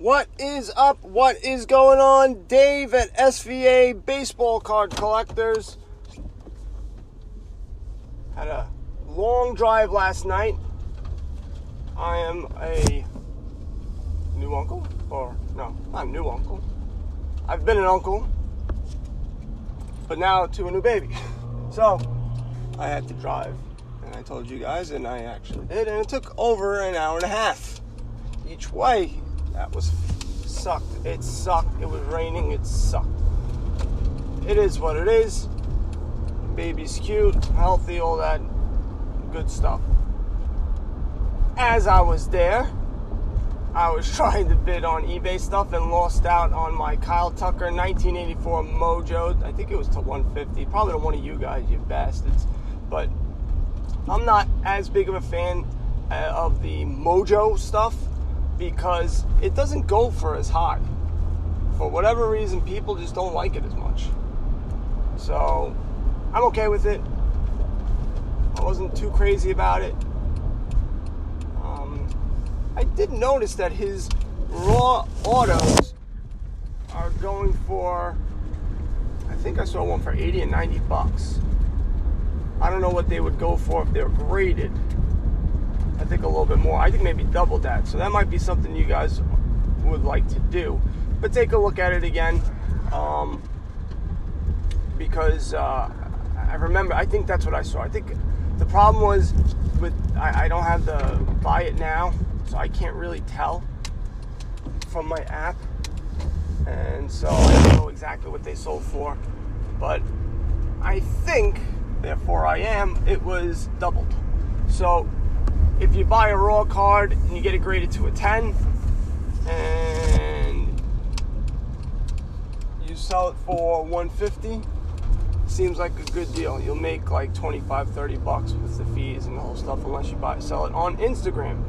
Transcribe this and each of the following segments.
What is up? What is going on? Dave at SVA Baseball Card Collectors. Had a long drive last night. I am a new uncle, or no, not a new uncle. I've been an uncle, but now to a new baby. So I had to drive, and I told you guys, and I actually did, and it took over an hour and a half each way. That was sucked. It sucked. It was raining. It sucked. It is what it is. Baby's cute, healthy, all that good stuff. As I was there, I was trying to bid on eBay stuff and lost out on my Kyle Tucker 1984 Mojo. I think it was to 150. Probably to one of you guys, you bastards. But I'm not as big of a fan of the Mojo stuff, because it doesn't go for as high. For whatever reason, people just don't like it as much. So I'm okay with it. I wasn't too crazy about it. I did notice that his raw autos are going for, I think I saw one for 80 and 90 bucks. I don't know what they would go for if they're graded. I think a little bit more. I think maybe double that. So that might be something you guys would like to do. But take a look at it again. Because I remember, I think that's what I saw. I think the problem was with, I don't have the buy it now, so I can't really tell from my app. And so I don't know exactly what they sold for. But I think, therefore I am, it was doubled. So if you buy a raw card and you get it graded to a 10 and you sell it for 150, seems like a good deal. You'll make like 25, 30 bucks with the fees and the whole stuff, unless you sell it on Instagram.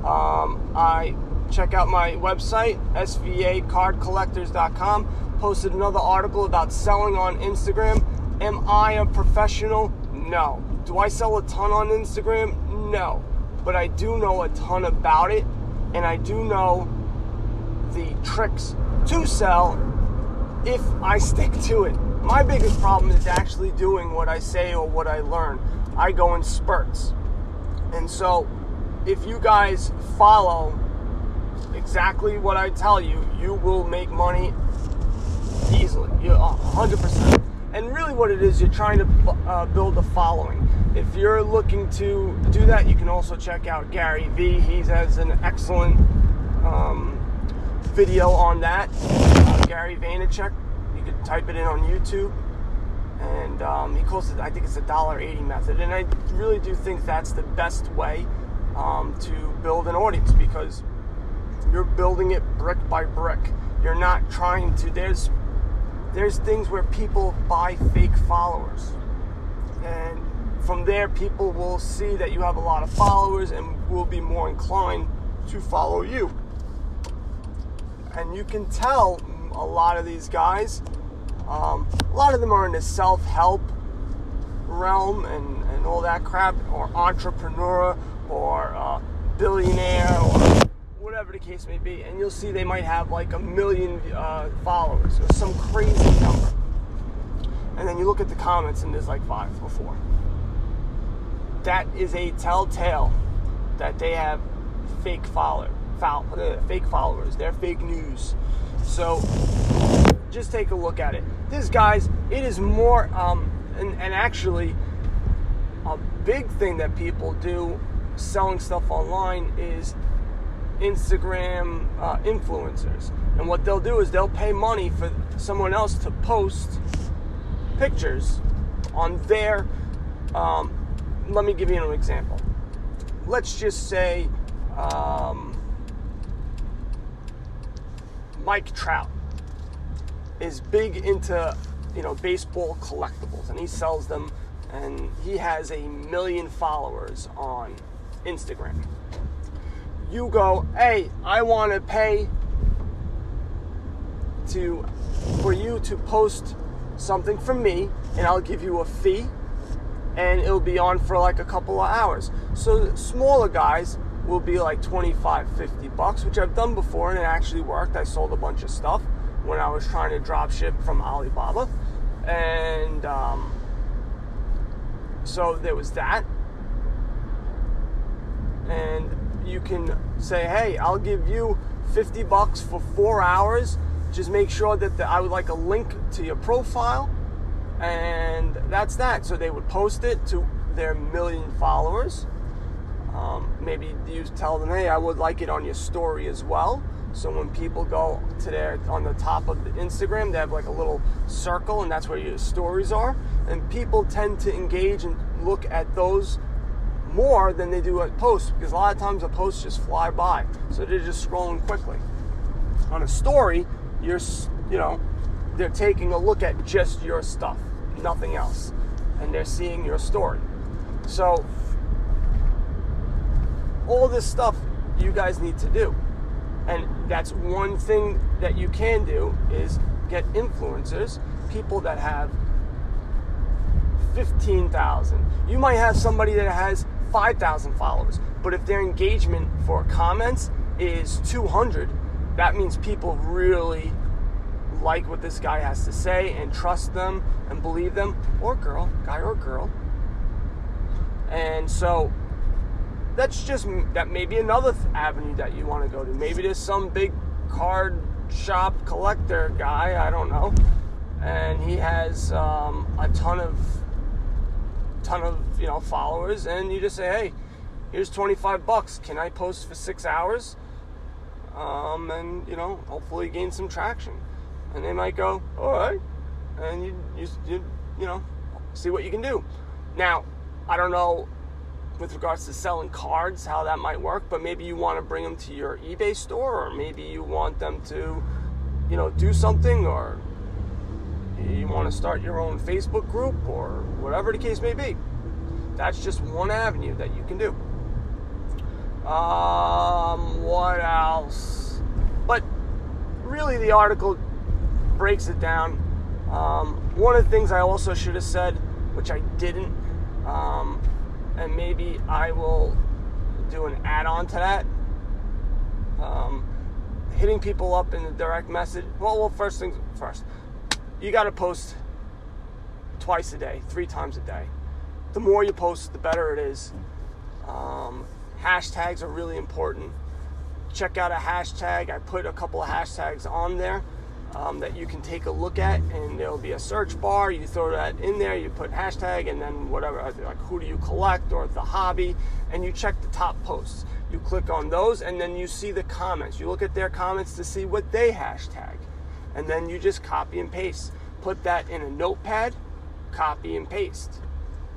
I check out my website, svacardcollectors.com. Posted another article about selling on Instagram. Am I a professional? No. Do I sell a ton on Instagram? No. But I do know a ton about it, and I do know the tricks to sell if I stick to it. My biggest problem is actually doing what I say or what I learn. I go in spurts. And so if you guys follow exactly what I tell you, you will make money easily. You're 100%. And really what it is, you're trying to build a following. If you're looking to do that, you can also check out Gary V. He has an excellent video on that. Gary Vaynerchuk. You can type it in on YouTube. And he calls it, I think it's the $1.80 method. And I really do think that's the best way to build an audience, because you're building it brick by brick. You're not trying to, there's things where people buy fake followers. And from there, people will see that you have a lot of followers and will be more inclined to follow you. And you can tell a lot of these guys, a lot of them are in the self-help realm and all that crap, or entrepreneur, or billionaire, or whatever the case may be. And you'll see they might have like 1 million followers, or some crazy number. And then you look at the comments and there's like 5 or 4. That is a telltale that they have fake followers. They're fake news. So just take a look at it. This, guys, it is more, and actually a big thing that people do selling stuff online is Instagram influencers. And what they'll do is they'll pay money for someone else to post pictures on their, let me give you an example. Let's just say Mike Trout is big into, baseball collectibles, and he sells them, and he has 1 million followers on Instagram. You go, hey, I want to pay for you to post something for me, and I'll give you a fee, and it'll be on for like a couple of hours. So smaller guys will be like $25-$50, which I've done before, and it actually worked. I sold a bunch of stuff when I was trying to drop ship from Alibaba, and so there was that. And you can say, hey, I'll give you $50 for 4 hours. Just make sure that I would like a link to your profile, and that's that. So they would post it to their 1 million followers. Maybe you tell them, hey, I would like it on your story as well. So when people go to on the top of the Instagram, they have like a little circle, and that's where your stories are. And people tend to engage and look at those more than they do at posts, because a lot of times the posts just fly by. So they're just scrolling quickly. On a story, they're taking a look at just your stuff, nothing else. And they're seeing your story. So all this stuff you guys need to do. And that's one thing that you can do, is get influencers, people that have 15,000. You might have somebody that has 5,000 followers, but if their engagement for comments is 200, that means people really like what this guy has to say and trust them and believe them, or girl, guy or girl. And so that's just, that may be another avenue that you want to go to. Maybe there's some big card shop collector guy, I don't know, and he has a ton of followers, and you just say, hey, here's $25. Can I post for 6 hours? And hopefully gain some traction. And they might go, all right, and you see what you can do. Now, I don't know with regards to selling cards how that might work, but maybe you want to bring them to your eBay store, or maybe you want them to do something, or you want to start your own Facebook group, or whatever the case may be. That's just one avenue that you can do. What else? But really, the article breaks it down. One of the things I also should have said, which I didn't, and maybe I will do an add-on to that, hitting people up in the direct message. Well, first things first. You got to post twice a day, 3 times a day. The more you post, the better it is. Hashtags are really important. Check out a hashtag. I put a couple of hashtags on there that you can take a look at, and there'll be a search bar. You throw that in there, you put hashtag, and then whatever, like who do you collect, or the hobby, and you check the top posts. You click on those, and then you see the comments. You look at their comments to see what they hashtag, and then you just copy and paste. Put that in a notepad, copy and paste.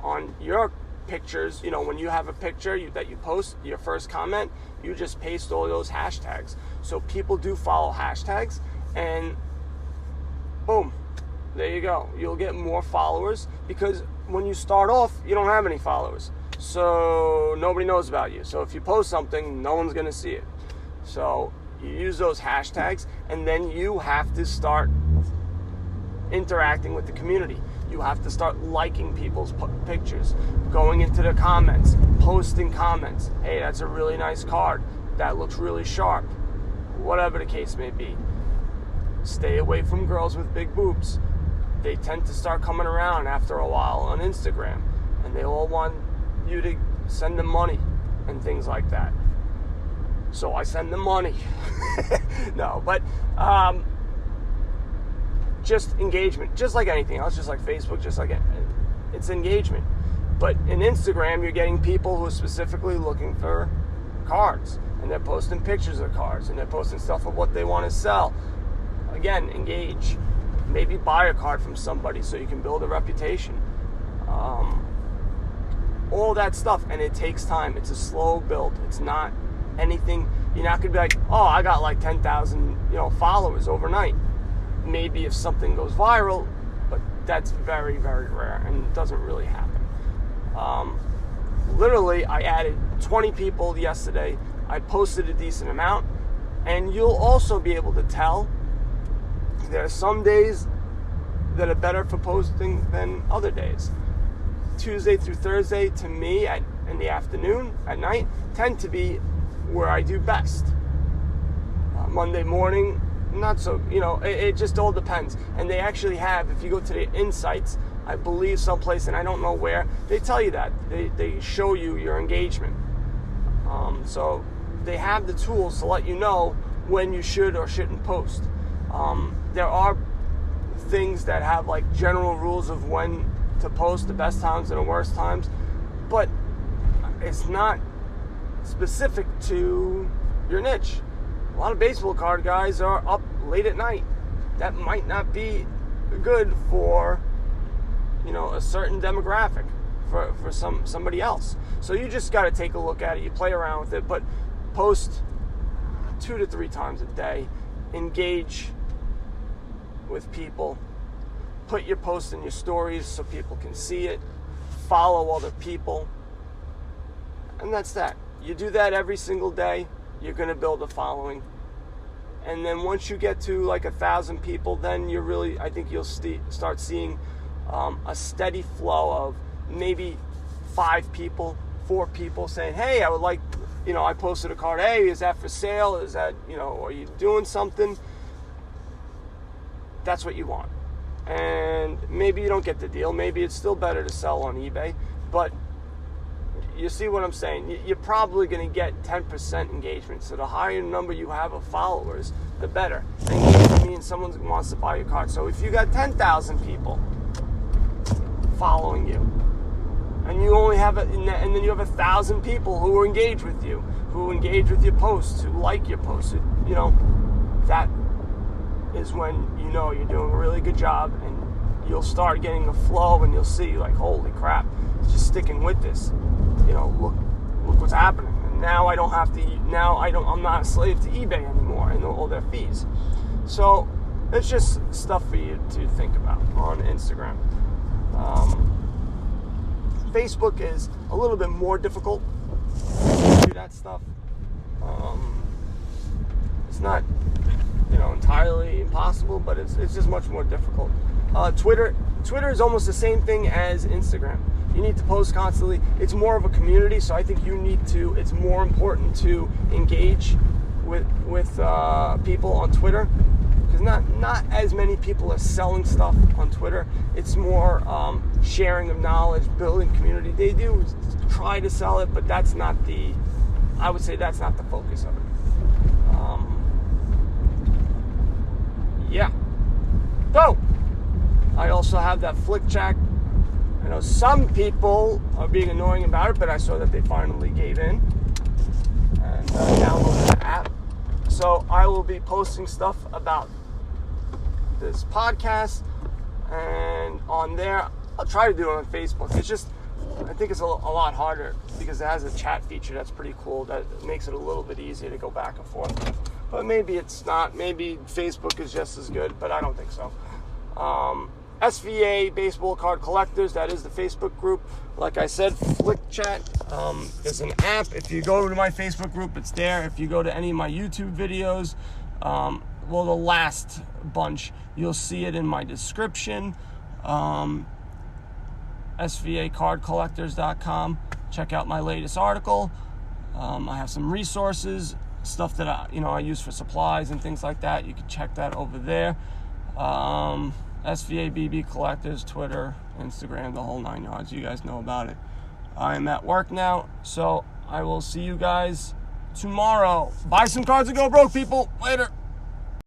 On your pictures, when you have a picture that you post, your first comment, you just paste all those hashtags. So people do follow hashtags, and boom, there you go. You'll get more followers, because when you start off, you don't have any followers. So nobody knows about you. So if you post something, no one's going to see it. So you use those hashtags, and then you have to start interacting with the community. You have to start liking people's pictures, going into the comments, posting comments. Hey, that's a really nice card. That looks really sharp. Whatever the case may be. Stay away from girls with big boobs. They tend to start coming around after a while on Instagram, and they all want you to send them money and things like that. So I send them money. No, but just engagement, just like anything else, just like Facebook, just like it's engagement. But in Instagram, you're getting people who are specifically looking for cards, and they're posting pictures of cards, and they're posting stuff of what they want to sell. Again, engage. Maybe buy a card from somebody so you can build a reputation. All that stuff, and it takes time. It's a slow build. It's not anything. You're not going to be like, oh, I got like 10,000, followers overnight. Maybe if something goes viral, but that's very, very rare, and it doesn't really happen. Literally, I added 20 people yesterday. I posted a decent amount, and you'll also be able to tell there are some days that are better for posting than other days. Tuesday through Thursday, to me, in the afternoon, at night, tend to be where I do best. Monday morning, not so, it just all depends. And they actually have, if you go to the insights, I believe someplace, and I don't know where, they tell you that. They show you your engagement. So they have the tools to let you know when you should or shouldn't post. There are things that have like general rules of when to post, the best times and the worst times, but it's not specific to your niche. A lot of baseball card guys are up late at night. That might not be good for, a certain demographic, for somebody else. So you just got to take a look at it. You play around with it, but post 2 to 3 times a day. Engage with people. Put your posts in your stories so people can see it. Follow other people. And that's that. You do that every single day, you're going to build a following. And then once you get to like 1,000 people, then I think you'll start seeing a steady flow of maybe 5 people, 4 people saying, hey, I would like, I posted a card. Hey, is that for sale? Is that, are you doing something? That's what you want. And maybe you don't get the deal. Maybe it's still better to sell on eBay. But you see what I'm saying? You're probably going to get 10% engagement. So the higher number you have of followers, the better. Engagement means someone wants to buy your card. So if you got 10,000 people following you, and you only have and then you have 1,000 people who engage with you, who engage with your posts, who like your posts, that is when you're doing a really good job, and you'll start getting a flow, and you'll see like, holy crap, it's just sticking with this. Look what's happening. And now I'm not a slave to eBay anymore and all their fees. So it's just stuff for you to think about on Instagram. Facebook is a little bit more difficult to do that stuff. It's not, entirely impossible, but it's just much more difficult. Twitter is almost the same thing as Instagram. You need to post constantly. It's more of a community, so I think it's more important to engage with people on Twitter, because not as many people are selling stuff on Twitter. It's more sharing of knowledge, building community. They do try to sell it, but I would say that's not the focus of it. Yeah. So, I also have that Flick Chat. I know some people are being annoying about it, but I saw that they finally gave in and downloaded the app. So I will be posting stuff about this podcast, and on there, I'll try to do it on Facebook. It's just, I think it's a lot harder because it has a chat feature that's pretty cool that makes it a little bit easier to go back and forth. But maybe it's not. Maybe Facebook is just as good, but I don't think so. SVA Baseball Card Collectors, that is the Facebook group. Like I said, Flick Chat is an app. If you go to my Facebook group, it's there. If you go to any of my YouTube videos, the last bunch, you'll see it in my description. SVAcardcollectors.com. Check out my latest article. I have some resources, stuff that I use for supplies and things like that. You can check that over there. SVABB Collectors, Twitter, Instagram, the whole 9 yards. You guys know about it. I'm at work now, so I will see you guys tomorrow. Buy some cards and go broke, people. Later.